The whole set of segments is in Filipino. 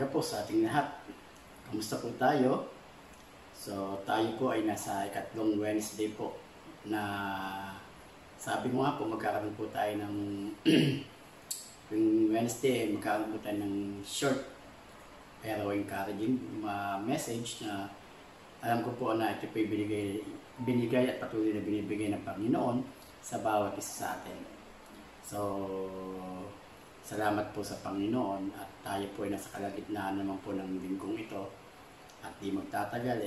umaga po sa ating lahat. Kamusta po tayo? So, tayo po ay nasa ikatlong Wednesday po na sabi mo nga po magkakaroon po tayo ng yung Wednesday, magkakaroon po tayo ng short pero encouraging message na alam ko po na ito po binigay at patuloy na binibigay ng Panginoon sa bawat isa sa atin. So, salamat po sa Panginoon at tayo po ay nasa kalagitnaan naman po ng linggong ito at di magtatagal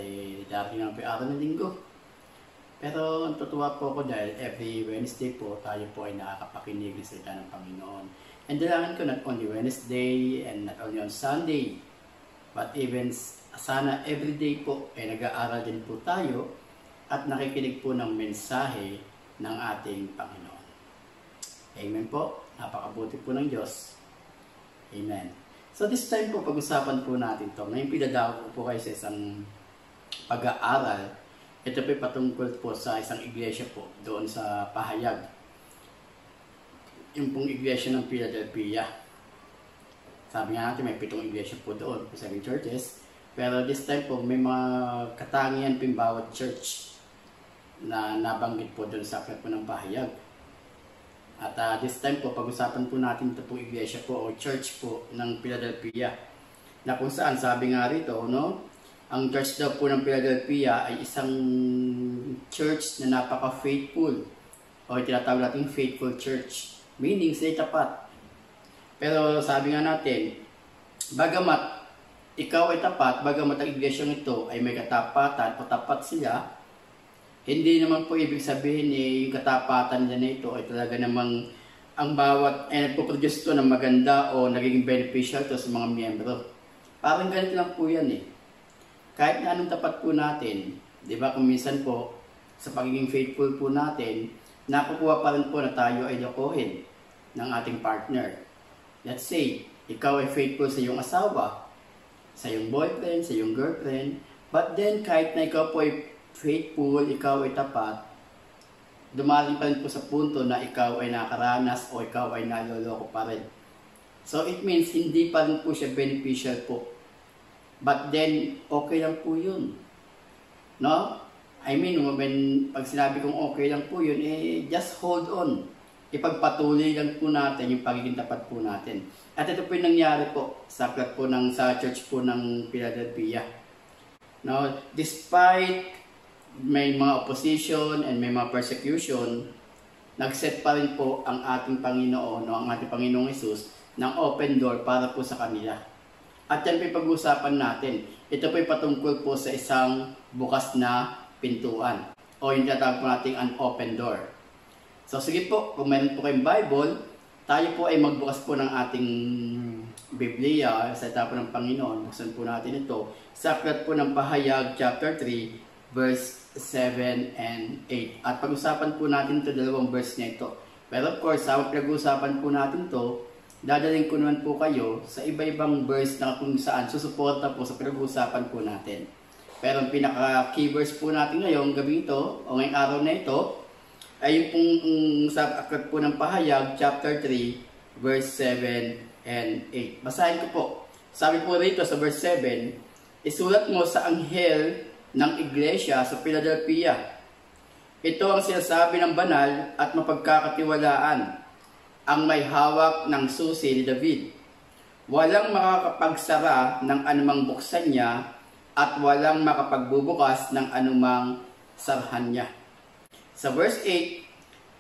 darating naman po yung araw ng linggo. Pero natutuwa po ako dahil every Wednesday po tayo po ay nakakapakinig ng salita ng Panginoon. And dalangin ko not only Wednesday and not only on Sunday but even sana everyday po ay nag-aaral din po tayo at nakikinig po ng mensahe ng ating Panginoon. Amen po. Napakabuti po ng Diyos. Amen. So this time po, pag-usapan po natin ito. Ngayon pinadako po kayo sa isang pag-aaral. Ito po patungkol po sa isang iglesia po doon sa Pahayag. Yung pong iglesia ng Philadelphia. Sabi nga natin may 7 iglesia po doon, 7 churches. Pero this time po, may mga katangian po yung bawat church na nabanggit po doon sa aklat po ng Pahayag. At this time po, pag-usapan po natin ito po iglesia po o church po ng Philadelphia. Na kung saan, sabi nga rito, no? Ang church daw po ng Philadelphia ay isang church na napaka-faithful. O tinatawag natin faithful church. Meaning, sila tapat. Pero sabi nga natin, bagamat ikaw ay tapat, bagamat ang iglesia ito ay may katapatan o tapat sila, hindi naman po ibig sabihin yung katapatan nila na ito ay talaga namang ang bawat ay nagpo-produce ito ng maganda o nagiging beneficial to sa mga miyembro. Parang ganito lang po yan Kahit na anong tapat po natin, di ba kung minsan po sa pagiging faithful po natin, nakukuha pa rin po na tayo ay lokohin ng ating partner. Let's say, ikaw ay faithful sa iyong asawa, sa iyong boyfriend, sa iyong girlfriend, but then kahit na ikaw po ay faithful, ikaw ay tapat, dumating pa rin po sa punto na ikaw ay nakaranas o ikaw ay naloloko pa rin. So it means hindi pa rin po siya beneficial po. But then, okay lang po yun. No? I mean, pag sinabi kong okay lang po yun, just hold on. Ipagpatuloy lang po natin yung pagiging tapat po natin. At ito po yung nangyari po sa aklat po sa church po ng Philadelphia. No? Despite may mga opposition and may mga persecution, nag-set pa rin po ang ating Panginoon, ang ating Panginoong Hesus, ng open door para po sa kanila. At yan po yung pag-uusapan natin. Ito po yung patungkol po sa isang bukas na pintuan. O yung tinatawag po natin an open door. So sige po, kung meron po kayong Bible, tayo po ay magbukas po ng ating Biblia, sa salita po ng Panginoon. Buksan po natin ito sa aklat po ng Pahayag, chapter 3, verse 7 and 8. At pag-usapan po natin ito, 2 verse na ito. Pero of course, sa pag-usapan po natin ito, dadaling ko naman po kayo sa iba-ibang verse na kung saan susuporta po sa pag-usapan po natin. Pero ang pinaka-key verse po natin ngayong gabi ito, o ngayong araw na ito, ay yung pong sa aklat po ng Pahayag, chapter 3, verse 7 and 8. Basahin ko po. Sabi po rito sa verse 7, isulat mo sa anghel ng iglesia sa Philadelphia. Ito ang sinasabi ng banal at mapagkakatiwalaan, ang may hawak ng susi ni David. Walang makakapagsara ng anumang buksan niya at walang makapagbubukas ng anumang sarhan niya. Sa verse 8,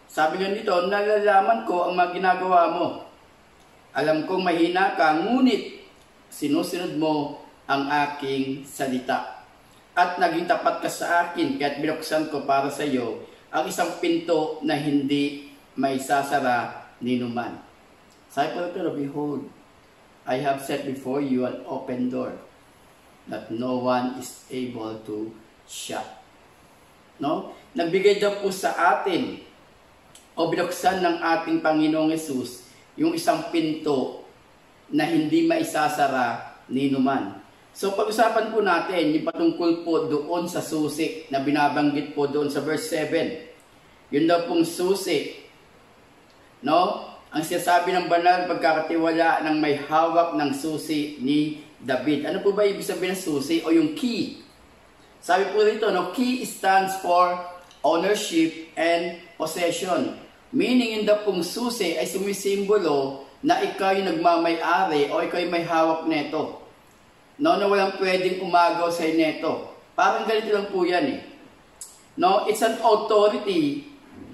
sabi nga dito, nalalaman ko ang mga ginagawa mo. Alam kong mahina ka, ngunit sinusunod mo ang aking salita. At naging tapat ka sa akin, kaya't binuksan ko para sa iyo ang isang pinto na hindi may sasara ninuman. Sabi po ito, behold, I have set before you an open door that no one is able to shut. No? Nagbigay daw po sa atin o binuksan ng ating Panginoong Hesus yung isang pinto na hindi maisasara ninuman. So pag-usapan po natin yung patungkol po doon sa susi na binabanggit po doon sa verse 7. Yun daw pong susi. No? Ang sinasabi ng banal pagkakatiwala ng may hawak ng susi ni David. Ano po ba ibig sabihin ng susi o yung key? Sabi po dito, no, key stands for ownership and possession. Meaning, yung pong susi ay sumisimbolo na ikaw yung nagmamay-ari o ikaw yung may hawak neto. No, na walang pwedeng umagaw sa neto. Parang ganito lang po yan eh. No, it's an authority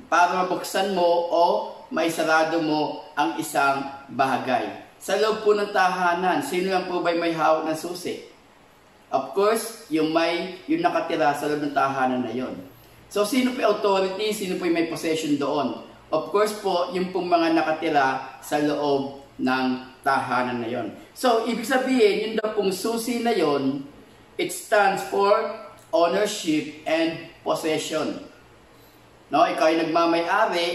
para mabuksan mo o maisarado mo ang isang bagay. Sa loob po ng tahanan, sino lang po ba may hawak ng susi? Of course, yung nakatira sa loob ng tahanan na yon. So, sino po yung authority? Sino po yung may possession doon? Of course po, yung pong mga nakatira sa loob ng tahanan na yon. So, ibig sabihin, yung daw pong susi na yon, it stands for ownership and possession. No, ikaw ay nagmamay-ari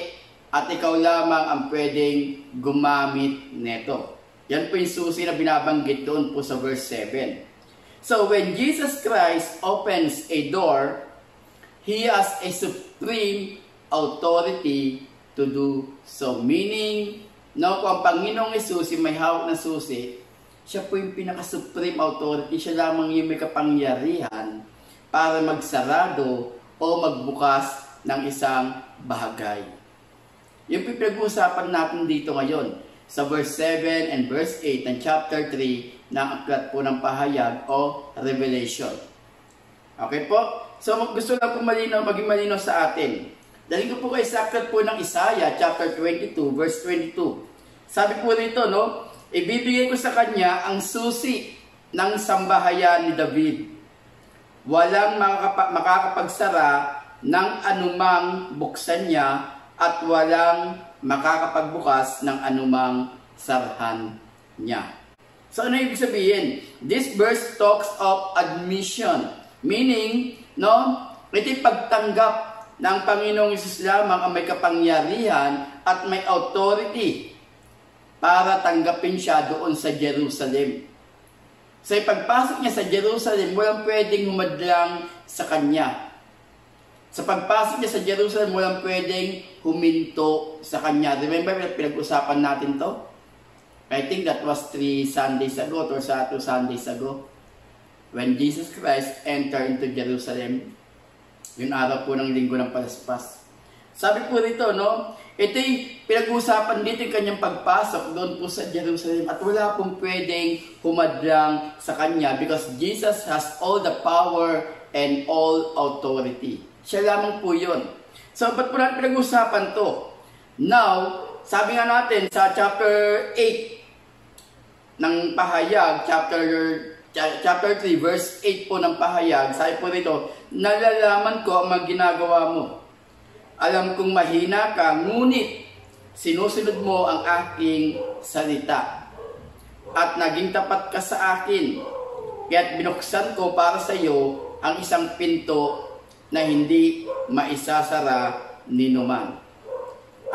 at ikaw lamang ang pwedeng gumamit neto. Yan po yung susi na binabanggit doon po sa verse 7. So, when Jesus Christ opens a door, He has a supreme authority to do so. Meaning, no, kung ang Panginoong Jesus may hawak na susi, siya po yung pinaka-supreme authority. Siya lamang yung may kapangyarihan para magsarado o magbukas ng isang bagay. Yung pinag-uusapan natin dito ngayon sa verse 7 and verse 8 ng chapter 3 ng aklat po ng pahayag o Revelation. Okay po? So gusto lang po maging malinaw sa atin. Dahil ko po kayo sa aklat po ng Isaiah chapter 22 verse 22. Sabi po rito, no, ibibigay ko sa kanya ang susi ng sambahayan ni David. Walang makakapagsara ng anumang buksan niya at walang makakapagbukas ng anumang sarhan niya. So ano ibig sabihin? This verse talks of admission. Meaning, no, ito'y pagtanggap ng Panginoong Hesus lamang ang may kapangyarihan at may authority para tanggapin siya doon sa Jerusalem. So pagpasok niya sa Jerusalem, walang pwedeng humadlang sa kanya. Sa pagpasok niya sa Jerusalem, walang pwedeng huminto sa kanya. Remember, pinag-usapan natin to? I think that was 3 Sundays ago or 2 Sundays ago. When Jesus Christ entered into Jerusalem, yung araw po ng linggo ng Palaspas. Sabi po dito, no, ito'y pinag-usapan dito yung kanyang pagpasok doon po sa Jerusalem at wala pong pwedeng humadlang sa kanya because Jesus has all the power and all authority. Siya lamang po yun. So, ba't po natin pinag-usapan to? Now, sabi nga natin sa chapter 8 ng pahayag, chapter 3, verse 8 po ng pahayag, sabi po rito, nalalaman ko ang mga ginagawa mo. Alam kong mahina ka, ngunit sinusunod mo ang aking salita. At naging tapat ka sa akin. Kaya't binuksan ko para sa iyo ang isang pinto na hindi maisasara ninuman.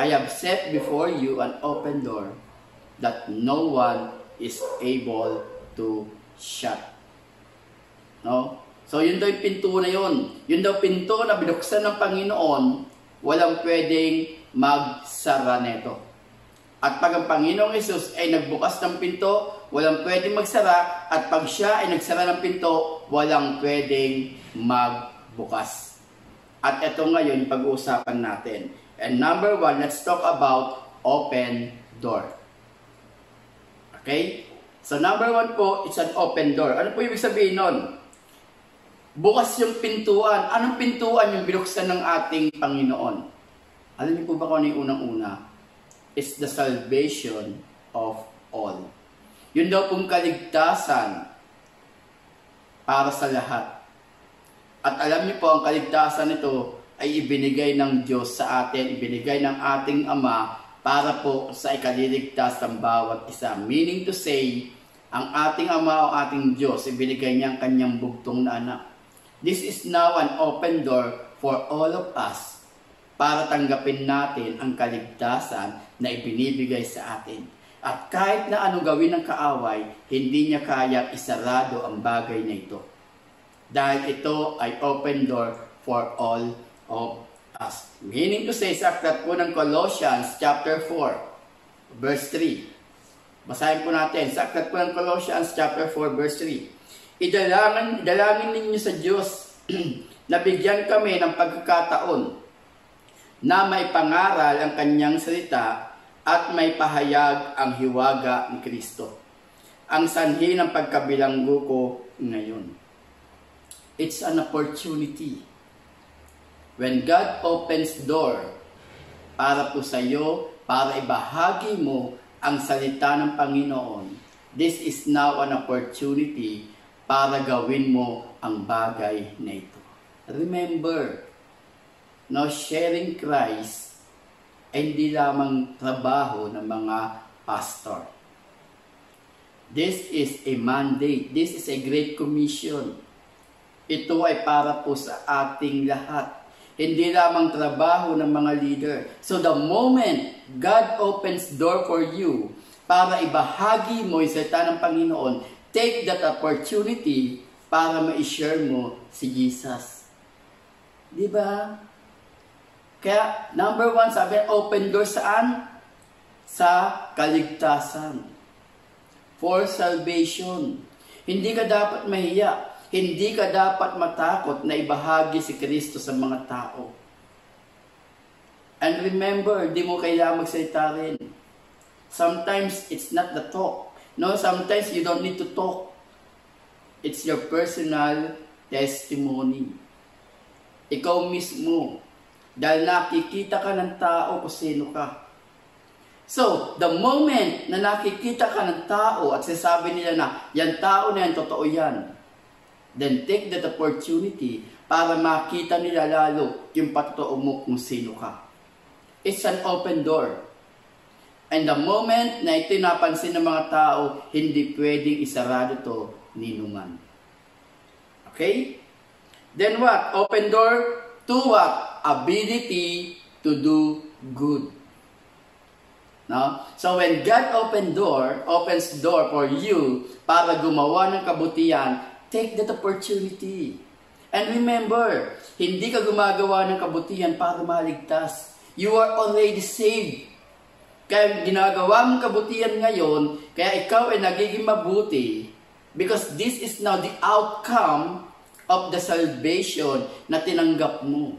I have set before you an open door that no one is able to shut. No? So yun daw yung pinto na yun. Yun daw pinto na binuksan ng Panginoon, walang pwedeng magsara neto. At pag ang Panginoong Hesus ay nagbukas ng pinto, walang pwedeng magsara. At pag siya ay nagsara ng pinto, walang pwedeng magbukas. At ito ngayon yung pag-uusapan natin. And number 1, let's talk about open door. Okay? So number 1 po, it's an open door. Ano po ibig sabihin nun? Bukas yung pintuan. Anong pintuan yung binuksan ng ating Panginoon? Alam niyo po ba kung ano yung unang-una? It's the salvation of all. Yun daw pong kaligtasan para sa lahat. At alam niyo po, ang kaligtasan nito ay ibinigay ng Diyos sa atin, ibinigay ng ating Ama para po sa ikaliligtas ng bawat isa. Meaning to say, ang ating Ama o ating Diyos, ibinigay niya ang kanyang bugtong na anak. This is now an open door for all of us para tanggapin natin ang kaligtasan na ibinibigay sa atin. At kahit na anong gawin ng kaaway, hindi niya kaya isarado ang bagay na ito. Dahil ito ay open door for all of us. Meaning to say, sa aklat po ng Colossians chapter 4, verse 3. Basahin po natin sa aklat po ng Colossians chapter 4 verse 3. Idalangin ninyo sa Diyos na bigyan kami ng pagkakataon na may pangaral ang kanyang salita at may pahayag ang hiwaga ni Kristo, ang sanhi ng pagkabilanggo ko ngayon. It's an opportunity. When God opens door para po sa iyo, para ibahagi mo ang salita ng Panginoon, this is now an opportunity para gawin mo ang bagay na ito. Remember, no, sharing Christ ay hindi lamang trabaho ng mga pastor. This is a mandate. This is a great commission. Ito ay para po sa ating lahat. Hindi lamang trabaho ng mga leader. So the moment God opens door for you para ibahagi mo yung salita ng Panginoon, take that opportunity para ma-share mo si Jesus. Diba? Kaya, number 1, sabi, open door saan? Sa kaligtasan. For salvation. Hindi ka dapat mahiya. Hindi ka dapat matakot na ibahagi si Kristo sa mga tao. And remember, di mo kailangan magsalita rin. Sometimes, it's not the talk. No, sometimes you don't need to talk. It's your personal testimony. Ikaw mismo. Dahil nakikita ka ng tao kung sino ka. So, the moment na nakikita ka ng tao at sasabi nila na, yan tao na yan, totoo yan. Then take that opportunity para makita nila lalo yung patotoo mo kung sino ka. It's an open door. And the moment na ito napansin ng mga tao, hindi pwedeng isarado to ni numan. Okay? Then what? Open door to what? Ability to do good. No? So when God opens door for you para gumawa ng kabutihan, take that opportunity. And remember, hindi ka gumagawa ng kabutihan para maligtas. You are already saved. Kaya ginagawa mong kabutihan ngayon, kaya ikaw ay nagiging mabuti because this is now the outcome of the salvation na tinanggap mo.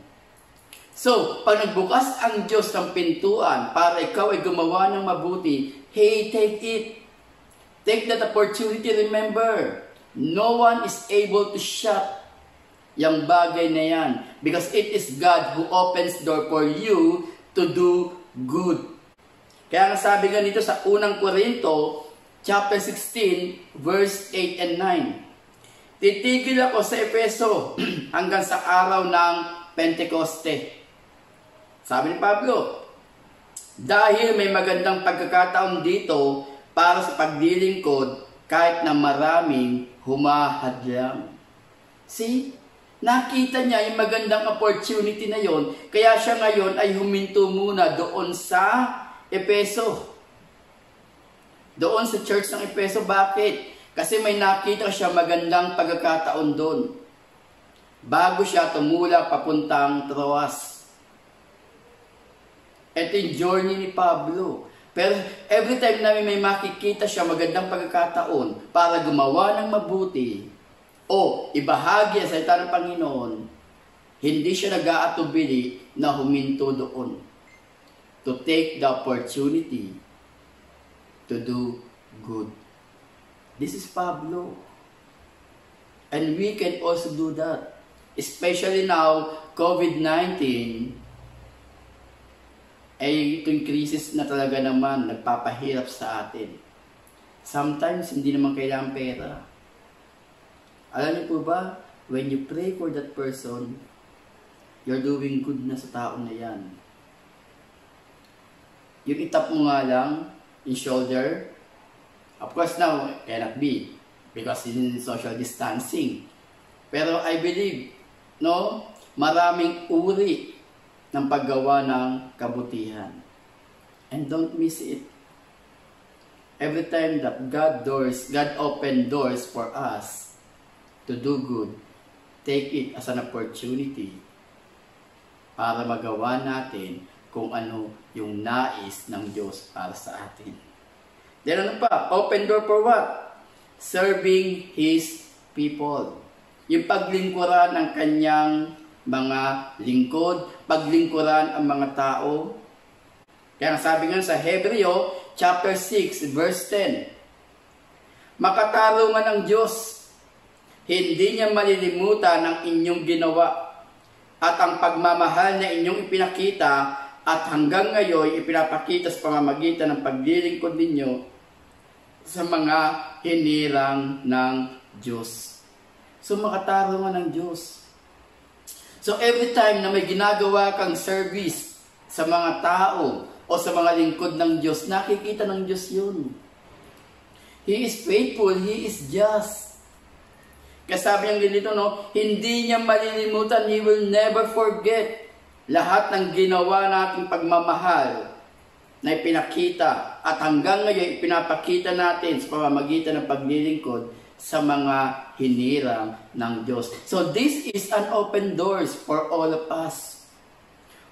So, pag nagbukas ang Diyos ng pintuan para ikaw ay gumawa ng mabuti, hey, take it. Take that opportunity. Remember, no one is able to shut yung bagay na yan because it is God who opens door for you to do good. Kaya nga sabi nga dito sa unang Korinto, chapter 16, verse 8 and 9. Titigil ako sa Efeso hanggang sa araw ng Pentecoste. Sabi ni Pablo, dahil may magandang pagkakataon dito para sa paglilingkod kahit na maraming humahadlang. See? Nakita niya yung magandang opportunity na yon, kaya siya ngayon ay huminto muna doon sa Efeso. Doon sa church ng Efeso. Bakit? Kasi may nakita siya magandang pagkakataon doon. Bago siya tumula papuntang Troas. Ito yung journey ni Pablo. Pero every time namin may makikita siya magandang pagkakataon para gumawa ng mabuti o ibahagi ang salita ng Panginoon, hindi siya nag-aatubili na huminto doon. To take the opportunity to do good. This is Pablo. And we can also do that. Especially now, COVID-19, ay itong crisis na talaga naman nagpapahirap sa atin. Sometimes, hindi naman kailangan pera. Alam niyo po ba, when you pray for that person, you're doing good na sa tao na yan. Yung itap mo nga lang, in shoulder, of course now, cannot be, because in social distancing. Pero I believe, no, maraming uri ng paggawa ng kabutihan. And don't miss it. Every time that God open doors for us to do good, take it as an opportunity para magawa natin kung ano yung nais ng Diyos para sa atin. Then ano pa? Open door for what? Serving His people. Yung paglingkuran ng kanyang mga lingkod, paglingkuran ang mga tao. Kaya sabi nga sa Hebreo, chapter 6, verse 10, makatarungan ng Diyos, hindi niya malilimutan ang inyong ginawa at ang pagmamahal na inyong ipinakita at hanggang ngayon ipinapakita sa pamamagitan ng paglilingkod ninyo sa mga hinirang ng Diyos. So makatarungan ng Diyos. So every time na may ginagawa kang service sa mga tao o sa mga lingkod ng Diyos, nakikita ng Diyos yun. He is faithful, He is just. Kaya sabi niya dito, no, hindi niya malilimutan, He will never forget lahat ng ginawa nating pagmamahal na ipinakita at hanggang ngayon ipinapakita natin sa pamamagitan ng paglilingkod sa mga hinirang ng Diyos. So this is an open doors for all of us.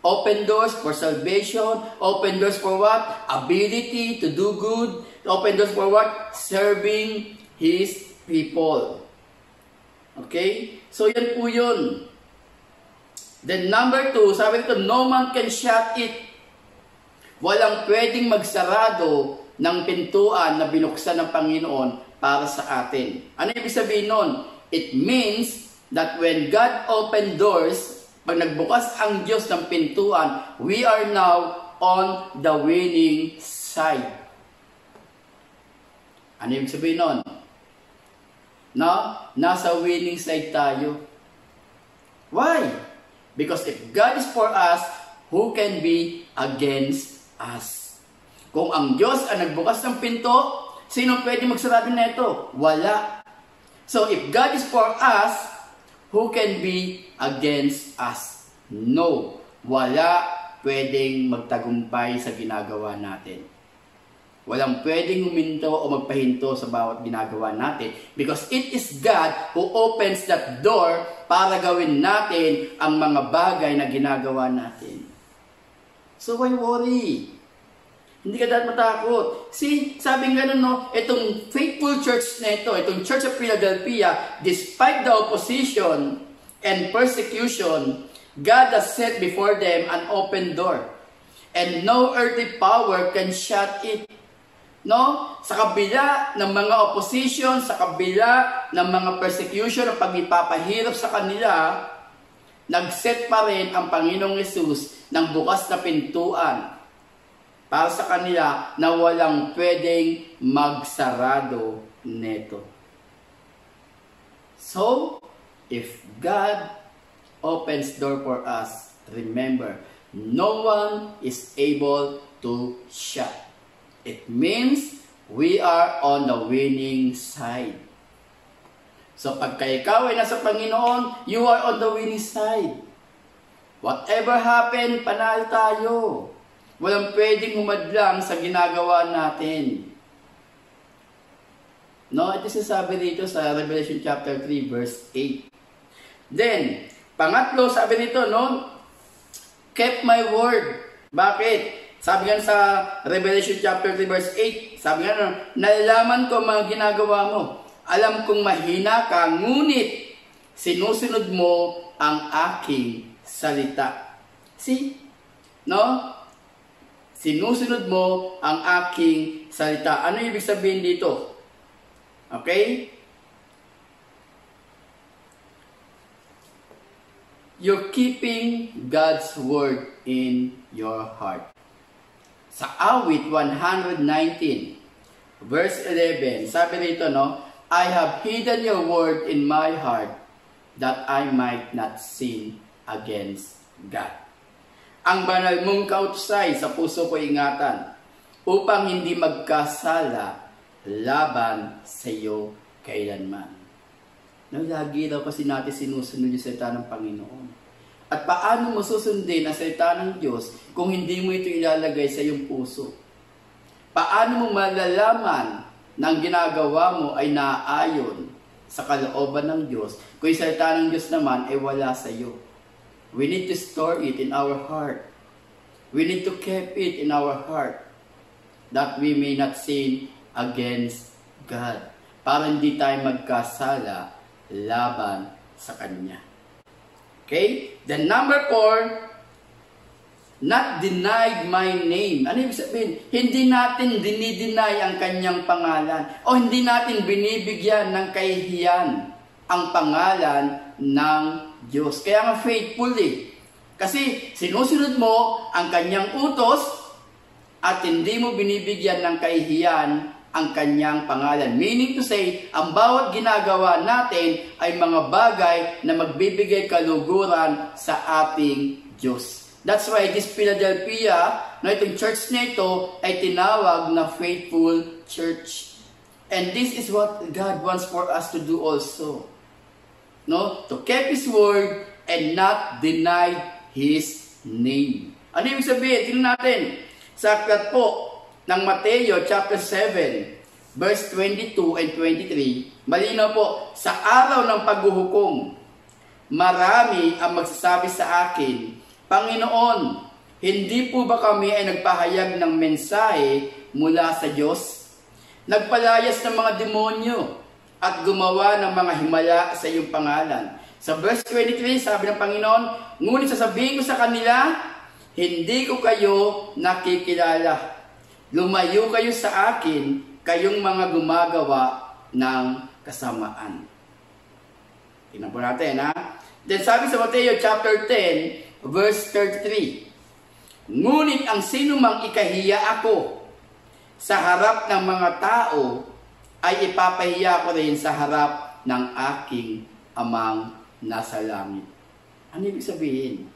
Open doors for salvation. Open doors for what? Ability to do good. Open doors for what? Serving His people. Okay? So yan po yun. Then number 2, sabi ito, no man can shut it. Walang pwedeng magsarado ng pintuan na binuksan ng Panginoon para sa atin. Ano ibig sabihin nun? It means that when God opened doors, pag nagbukas ang Diyos ng pintuan, we are now on the winning side. Ano ibig sabihin nun? No? Nasa winning side tayo. Why? Because if God is for us, who can be against us? Kung ang Diyos ang nagbukas ng pinto, sino pwede magsarado na ito? Wala. So if God is for us, who can be against us? No. Wala pwedeng magtagumpay sa ginagawa natin. Walang pwedeng huminto o magpahinto sa bawat ginagawa natin because it is God who opens that door para gawin natin ang mga bagay na ginagawa natin. So why worry? Hindi ka dapat matakot. See, sabi nga nun, no, itong faithful church na ito, itong Church of Philadelphia, despite the opposition and persecution, God has set before them an open door. And no earthly power can shut it. No? Sa kabila ng mga opposition, sa kabila ng mga persecution, ang pagpapahirap sa kanila, nag-set pa rin ang Panginoong Yesus ng bukas na pintuan para sa kanila na walang pwedeng magsarado neto. So, if God opens door for us, remember, no one is able to shut. It means we are on the winning side. So pagka ikaw ay nasa Panginoon, you are on the winning side. Whatever happened, panalo tayo. Walang pwedeng humadlang sa ginagawa natin. No, ito sasabi dito sa Revelation chapter 3 verse 8. Then, pangatlo, sabi dito, no, kept my word. Bakit? Sabi nga sa Revelation chapter 3 verse 8, sabi nga, no, nalalaman ko ang mga ginagawa mo. Alam kong mahina ka, ngunit sinusunod mo ang aking salita. See? No? Sinusunod mo ang aking salita. Ano ibig sabihin dito? Okay? You're keeping God's word in your heart. Sa awit 119, verse 11, sabi rito, no, I have hidden your word in my heart that I might not sin against God. Ang banal mong kautusay sa puso ko ingatan upang hindi magkasala laban sa iyo kailanman. No, lagi daw kasi natin sinusunod yung salita ng Panginoon. At paano mo susundin ang salita ng Diyos kung hindi mo ito ilalagay sa iyong puso? Paano mo malalaman na ang ginagawa mo ay naaayon sa kalooban ng Diyos kung yung salita ng Diyos naman ay wala sa iyo? We need to store it in our heart. We need to keep it in our heart that we may not sin against God. Para hindi tayo magkasala laban sa Kanya. Okay? Then number 4, not denied my name. Ano ibig sabihin? Hindi natin dinideny ang Kanyang pangalan. O hindi natin binibigyan ng kahihiyan ang pangalan ng Diyos. Kaya nga faithful Kasi sinusunod mo ang Kanyang utos at hindi mo binibigyan ng kahihiyan ang Kanyang pangalan. Meaning to say, ang bawat ginagawa natin ay mga bagay na magbibigay kaluguran sa ating Diyos. That's why this Philadelphia, itong church na ito, ay tinawag na faithful church. And this is what God wants for us to do also. To keep His word and not deny His name. Ano yung sabihin? Tingnan natin. Sa aklat po ng Mateo chapter 7, verse 22 and 23, malinaw po, sa araw ng paghuhukom, marami ang magsasabi sa akin, Panginoon, hindi po ba kami ay nagpahayag ng mensahe mula sa Diyos? Nagpalayas ng mga demonyo at gumawa ng mga himala sa iyong pangalan. Sa verse 23, sabi ng Panginoon, ngunit sasabihin ko sa kanila, hindi ko kayo nakikilala. Lumayo kayo sa akin, kayong mga gumagawa ng kasamaan. Tingnan po natin, Then sabi sa Mateo chapter 10, verse 33, ngunit ang sinumang ikahiya ako sa harap ng mga tao, ay ipapahiya ko rin sa harap ng aking amang nasa langit. Ano ibig sabihin?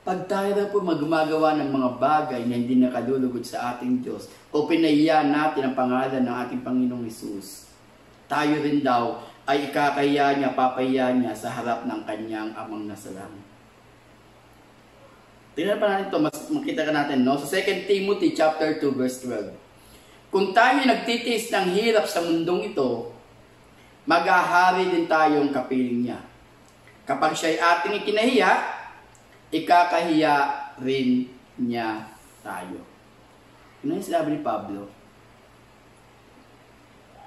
Pag tayo po gumagawa ng mga bagay na hindi nakalulugod sa ating Diyos o pinahiya natin ang pangalan ng ating Panginoong Hesus, tayo rin daw ay ikakahiya niya, papahiya niya sa harap ng Kanyang amang nasa langit. Tingnan pa natin ito, makita ka natin, Sa 2 Timothy chapter 2, verse 12. Kung tayo nagtitiis ng hirap sa mundong ito, maghahari din tayong kapiling niya. Kapag siya'y ating ikinahiya, ikakahiya rin niya tayo. Ano yung sinabi ni Pablo?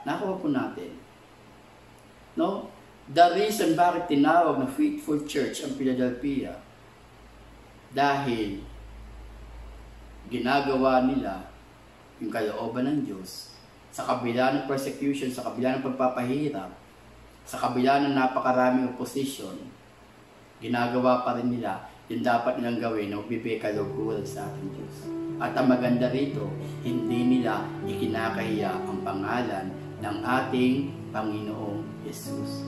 Nakuha po natin. The reason bakit tinawag na faithful church ang Philadelphia, dahil ginagawa nila yung kalooban ng Diyos sa kabila ng persecution, sa kabila ng pagpapahirap, sa kabila ng napakaraming opposition, ginagawa pa rin nila yung dapat nilang gawin na magbibigay kaluguran sa ating Diyos. At ang maganda rito, hindi nila ikinakahiya ang pangalan ng ating Panginoong Hesus.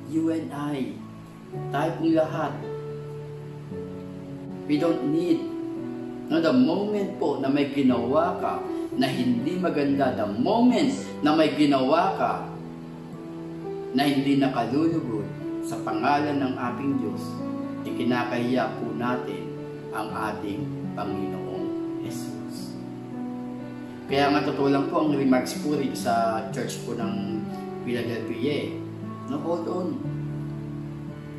You and I, tayo pong lahat, we don't need, the moment po na may ginawa ka na hindi maganda, the moment na may ginawa ka na hindi nakalulugod sa pangalan ng ating Diyos, ikinakahiya po natin ang ating Panginoong Hesus. Kaya nga totoo lang po ang remarks po rin sa church po ng Philadelphia. Hold on.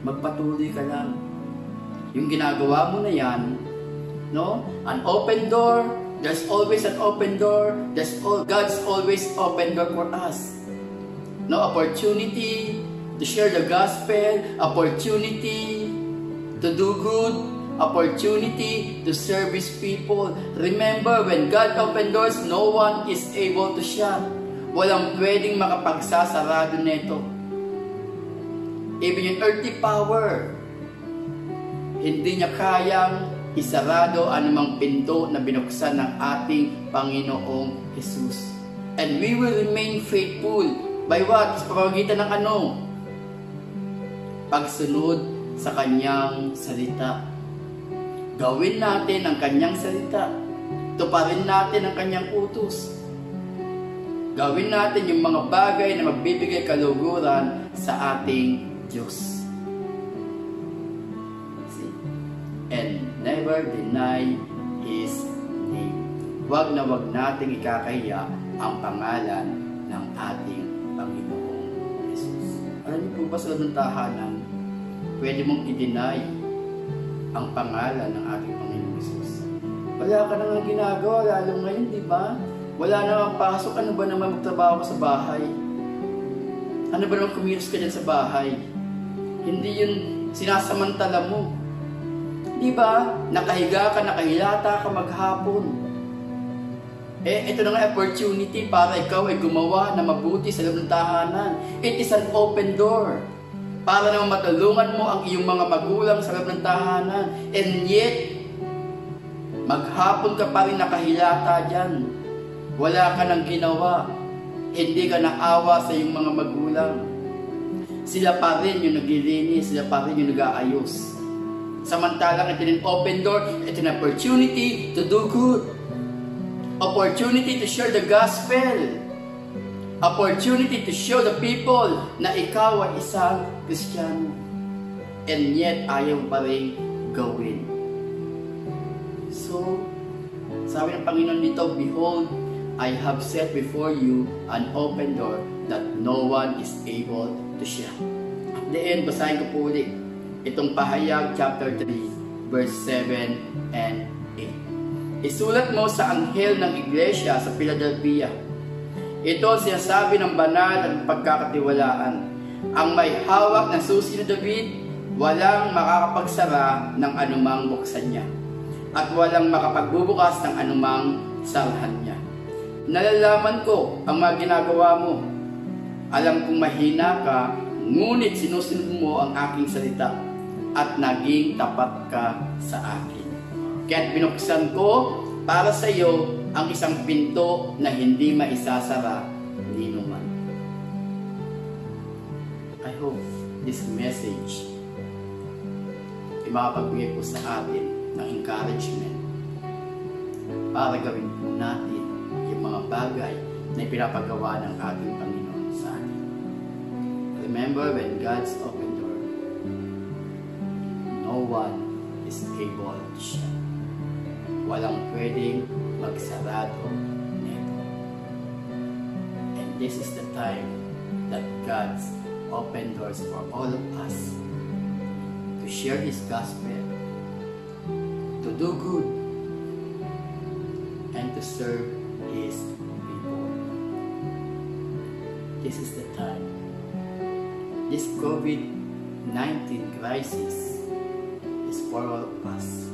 Magpatuloy ka lang. Yung ginagawa mo na yan, an open door, there's always an open door, God's always open door for us. Opportunity to share the gospel, opportunity to do good, opportunity to service people. Remember, when God opened doors, no one is able to shut. Walang pwedeng makapagsasarado nito. Even yung earthly power, hindi niya kayang isarado anumang pinto na binuksan ng ating Panginoong Hesus. And we will remain faithful by what? Sa pamamagitan ng pagsunod sa Kanyang salita. Gawin natin ang Kanyang salita. Tuparin natin ang Kanyang utos. Gawin natin yung mga bagay na magbibigay kaluguran sa ating Diyos. See? And never deny His name. Huwag na huwag nating ikakahiya ang pangalan ng ating Panginoong Hesus. Alam niyo po ba sa ng tahanan, pwede mong i-deny ang pangalan ng ating Panginoong Hesus. Wala ka na nga ginagawa, lalo ngayon, di ba? Wala namang pasok, ano ba naman magtrabaho ka sa bahay? Ano ba naman kumilos ka dyan sa bahay? Hindi yun sinasamantala mo. Di ba? Nakahiga ka, nakahilata ka maghapon. Ito na nga opportunity para ikaw ay gumawa na mabuti sa loob ng tahanan. It is an open door. Para naman matulungan mo ang iyong mga magulang sa loob ng tahanan. And yet, maghapon ka pa rin nakahilata dyan. Wala ka nang ginawa. Hindi ka naawa sa iyong mga magulang. Sila pa rin yung naglilinis, sila pa rin yung nag-aayos. Samantalang ito yung open door, ito yung opportunity to do good. Opportunity to share the gospel. Opportunity to show the people na ikaw ay isang Kristiyano. And yet, ayaw pa rin gawin. So, sabi ng Panginoon dito, behold, I have set before you an open door that no one is able to shut. At the end, basahin ko po ulit itong Pahayag chapter 3, verse 7 and 8. Isulat mo sa anghel ng iglesia sa Philadelphia. Ito ang sinasabi ng banal at pagkakatiwalaan. Ang may hawak ng susi ni David, walang makakapagsara ng anumang buksan niya, at walang makapagbubukas ng anumang sarhan niya. Nalalaman ko ang mga ginagawa mo. Alam kong mahina ka, ngunit sinusunod mo ang aking salita at naging tapat ka sa akin. Kaya't binuksan ko para sa iyo ang isang pinto na hindi maisasara ni numan. I hope this message ay makapagbigay po sa atin ng encouragement para gawin po natin yung mga bagay na ipinapagawa ng ating Panginoon sa atin. Remember, when God's open door, no one is able to shut. Walang pwedeng magsarado nito. And this is the time that God's open doors for all of us to share His gospel, to do good, and to serve His people. This is the time. This COVID-19 crisis is for all of us.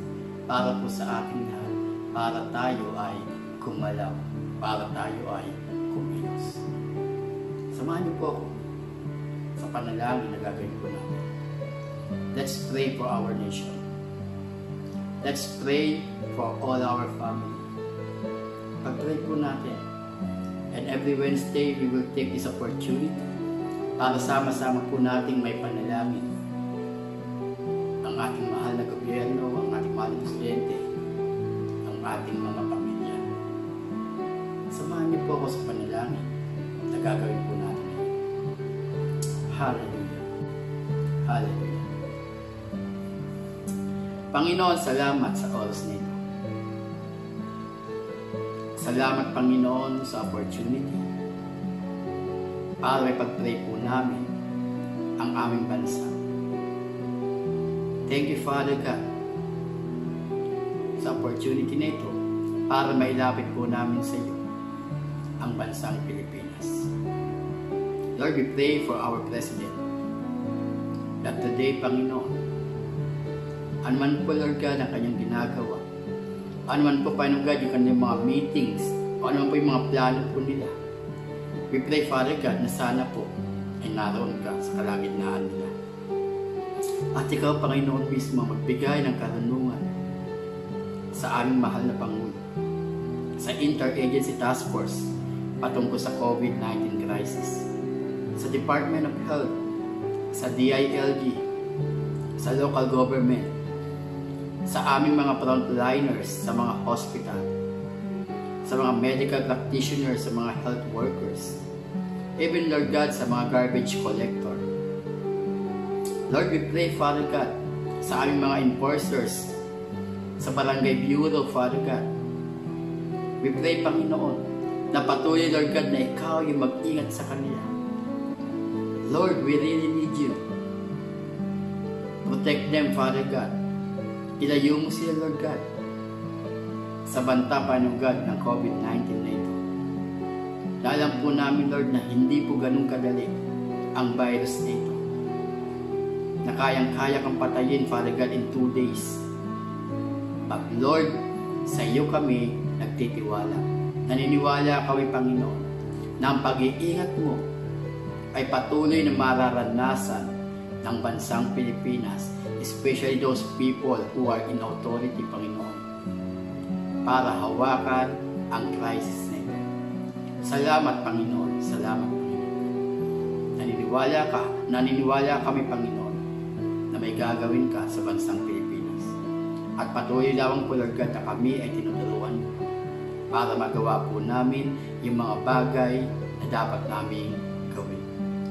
Para po sa ating lahat. Para tayo ay kumalaw. Para tayo ay kumilos. Samahan niyo po ako sa panalangin na gagawin po natin. Let's pray for our nation. Let's pray for all our family. Pag-pray po natin. And every Wednesday, we will take this opportunity para sama-sama po nating may panalangin ang ating mahal na gobyerno, ang ating mahal na presidente, ang ating mga pamilya. Samahan niyo po ako sa panalangin na gagawin po natin. Hallelujah. Hallelujah. Panginoon, salamat sa oras nito. Salamat, Panginoon, sa opportunity para may pag-pray po namin ang aming bansa. Thank you, Father God, sa opportunity na ito para mailapit po namin sa iyo ang bansang Pilipinas. Lord, we pray for our President that today, Panginoon, anuman po, Lord God, ang kanyang ginagawa, anuman po, Panginoon God, yung kanyang mga meetings, o anuman po yung mga plano po nila, we pray, Father God, na sana po ay naroon ka sa kalagitnaan nila. At ikaw, Panginoon mismo, magbigay ng karunungan sa aming mahal na Pangulo, sa Interagency Task Force patungkol sa COVID-19 crisis, sa Department of Health, sa DILG, sa local government, sa aming mga frontliners, sa mga hospital, sa mga medical practitioners, sa mga health workers, even, Lord God, sa mga garbage collector. Lord, we pray, Father God, sa aming mga enforcers, sa barangay bureau, Father God. We pray, Panginoon, na patuloy, Lord God, na ikaw yung mag-ingat sa kanila. Lord, we really need you. Protect them, Father God. Ilayo mo sila, Lord God, sa banta, Panginoon God, ng COVID-19 na ito. Alam po namin, Lord, na hindi po ganun kadali ang virus nito. Na kayang-kaya kang patayin, Father God, in 2 days. But Lord, sa iyo kami nagtitiwala. Naniniwala kami, Panginoon, na ang pag-iingat mo ay patuloy na mararanasan ng bansang Pilipinas, especially those people who are in authority, Panginoon, para hawakan ang crisis na ito. Salamat, Panginoon. Salamat, Panginoon. Naniniwala kami, Panginoon, na may gagawin ka sa bansang Pilipinas. At patuloy lamang po, Lord God, na kami ay tinuturuan mo para magawa po namin yung mga bagay na dapat namin gawin.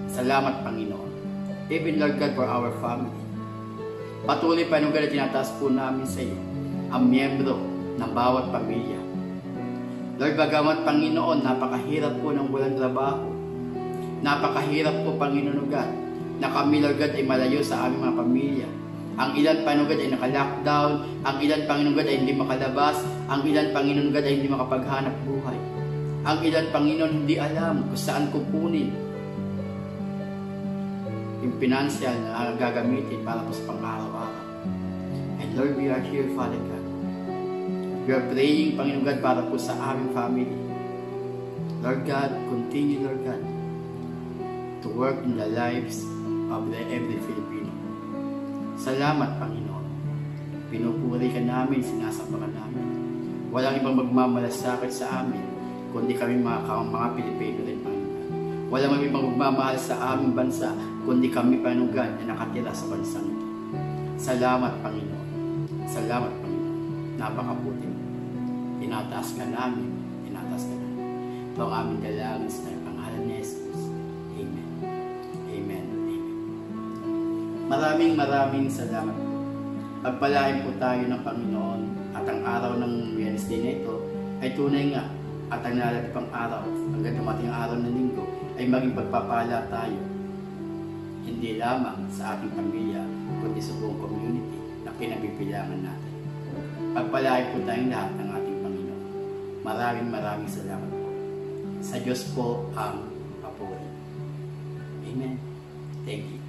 Salamat, Panginoon. Even, Lord God, for our family. Patuloy, Panginoon God, na tinataas po namin sa iyo ang miyembro ng bawat pamilya. Lord, bagamat, Panginoon, napakahirap po ng walang trabaho. Napakahirap po, Panginoon God, na kami, Lord God, ay malayo sa aming mga pamilya. Ang ilan, Panginoon God, ay naka-lockdown. Ang ilan, Panginoon God, ay hindi makalabas. Ang ilan, Panginoon God, ay hindi makapaghanap buhay. Ang ilan, Panginoon, hindi alam kung saan kukunin yung financial na gagamitin para po sa pang-araw-araw. And Lord, we are here, Father God. We are praying, Panginoon God, para po sa aming family. Lord God, continue, Lord God, to work in the lives of every Filipino. Salamat, Panginoon. Pinupuri ka namin, sinasamba ka namin. Walang ibang magmamalasakit sa amin, kundi kami mga Pilipino rin, Panginoon. Walang ibang magmamahal sa aming bansa, kundi kami, Panginoon God, na nakatira sa bansang ito. Salamat, Panginoon. Salamat, Panginoon. Napakabuti mo. Tinataas ka namin. Tinataas ka namin. Ito ang aming dalangin sa pangalan ni Jesus. Amen. Amen. Amen. Maraming salamat po. Pagpalain po tayo ng Panginoon at ang araw ng Wednesday na ito ay tunay nga at ang nalalapit pang araw hanggang dumating ang araw ng linggo ay maging pagpapala tayo hindi lamang sa ating pamilya kundi sa buong community na kinabibilangan natin. Pagpalain po tayong lahat ng ating Panginoon. Maraming salamat po. Sa Diyos po ang papuri. Amen. Thank you.